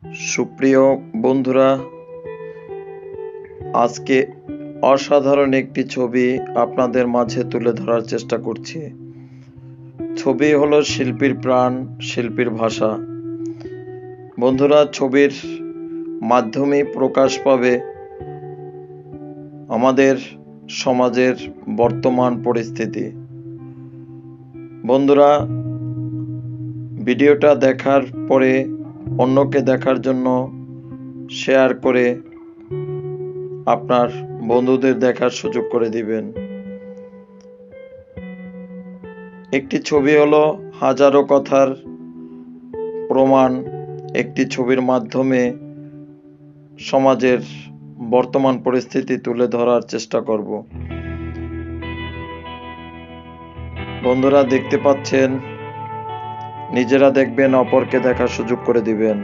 সুপ্রিয় বন্ধুরা, আজকে অসাধারণ একটি ছবি আপনাদের মাঝে তুলে ধরার চেষ্টা করছি। ছবি হলো শিল্পীর প্রাণ, শিল্পীর ভাষা। বন্ধুরা, ছবির মাধ্যমে প্রকাশ পাবে আমাদের সমাজের বর্তমান পরিস্থিতি। বন্ধুরা, ভিডিওটা দেখার পরে অন্যকে দেখার জন্য শেয়ার করে আপনার বন্ধুদের দেখার সুযোগ করে দিবেন। একটি ছবি হলো হাজারো কথার প্রমাণ। একটি ছবির মাধ্যমে সমাজের বর্তমান পরিস্থিতি তুলে ধরার চেষ্টা করব। বন্ধুরা, দেখতে পাচ্ছেন, নিজেরা দেখবেন, অপরকে দেখার সুযোগ করে দিবেন।